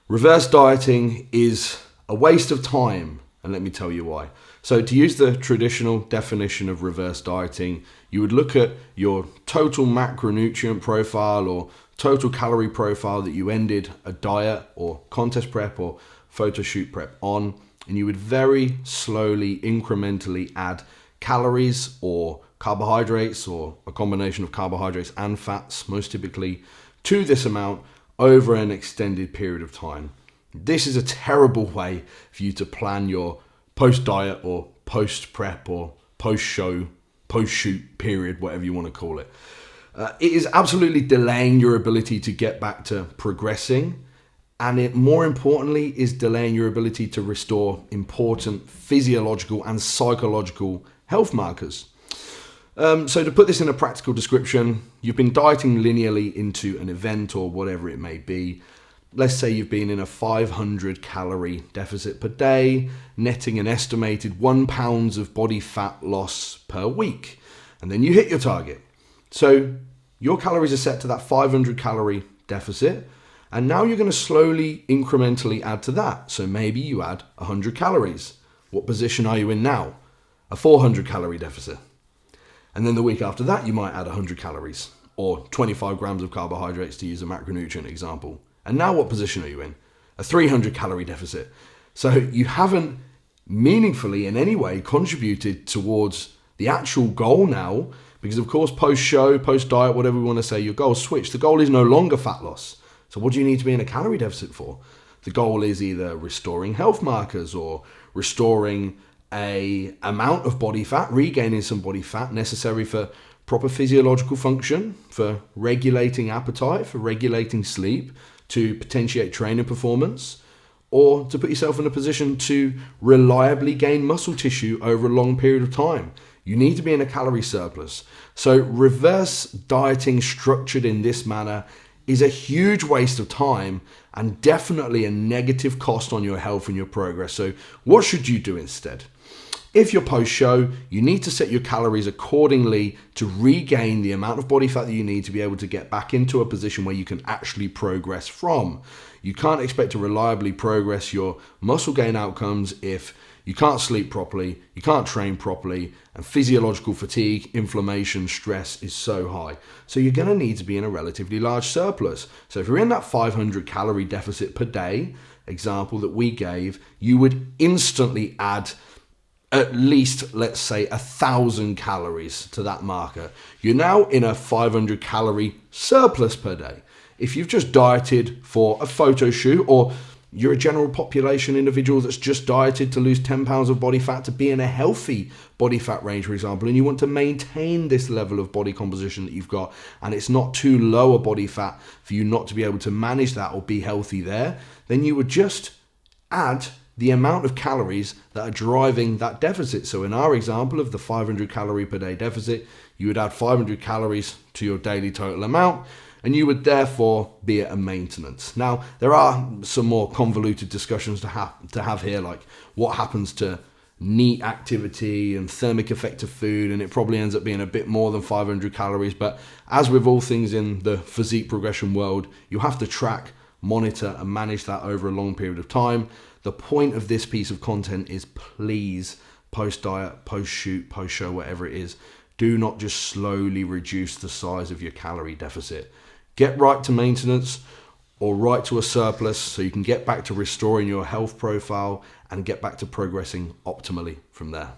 Reverse dieting is a waste of time, and let me tell you why. So to use the traditional definition of reverse dieting, you would look at your total macronutrient profile or total calorie profile that you ended a diet or contest prep or photo shoot prep on, and you would very slowly, incrementally add calories or carbohydrates or a combination of carbohydrates and fats, most typically, to this amount over an extended period of time. This is a terrible way for you to plan your post-diet or post-prep or post-show, post-shoot period, whatever you want to call it. It is absolutely delaying your ability to get back to progressing, and it more importantly is delaying your ability to restore important physiological and psychological health markers. So to put this in a practical description, you've been dieting linearly into an event or whatever it may be. Let's say you've been in a 500 calorie deficit per day, netting an estimated 1 pound of body fat loss per week. And then you hit your target. So your calories are set to that 500 calorie deficit. And now you're going to slowly, incrementally add to that. So maybe you add 100 calories. What position are you in now? A 400 calorie deficit. And then the week after that, you might add 100 calories or 25 grams of carbohydrates, to use a macronutrient example. And now what position are you in? A 300 calorie deficit. So you haven't meaningfully in any way contributed towards the actual goal now, because of course post-show, post-diet, whatever we want to say, your goal switched. The goal is no longer fat loss. So what do you need to be in a calorie deficit for? The goal is either restoring health markers or restoring a amount of body fat, regaining some body fat necessary for proper physiological function, for regulating appetite, for regulating sleep, to potentiate training performance, or to put yourself in a position to reliably gain muscle tissue over a long period of time. You need to be in a calorie surplus. So reverse dieting structured in this manner is a huge waste of time and definitely a negative cost on your health and your progress. So what should you do instead? If you're post-show, you need to set your calories accordingly to regain the amount of body fat that you need to be able to get back into a position where you can actually progress from. You can't expect to reliably progress your muscle gain outcomes if you can't sleep properly, you can't train properly, and physiological fatigue, inflammation, stress is so high. So you're going to need to be in a relatively large surplus. So if you're in that 500 calorie deficit per day example that we gave, you would instantly add at least, let's say, 1,000 calories to that marker. You're now in a 500 calorie surplus per day. If you've just dieted for a photo shoot, or you're a general population individual that's just dieted to lose 10 pounds of body fat to be in a healthy body fat range, for example, and you want to maintain this level of body composition that you've got, and it's not too low a body fat for you not to be able to manage that or be healthy there, then you would just add the amount of calories that are driving that deficit. So in our example of the 500 calorie per day deficit, you would add 500 calories to your daily total amount, and you would therefore be at a maintenance. Now, there are some more convoluted discussions to have here, like what happens to NEAT activity and thermic effect of food, and it probably ends up being a bit more than 500 calories. But as with all things in the physique progression world, you have to track, monitor, and manage that over a long period of time. The point of this piece of content is, please, post-diet, post-shoot, post-show, whatever it is, do not just slowly reduce the size of your calorie deficit. Get right to maintenance or right to a surplus so you can get back to restoring your health profile and get back to progressing optimally from there.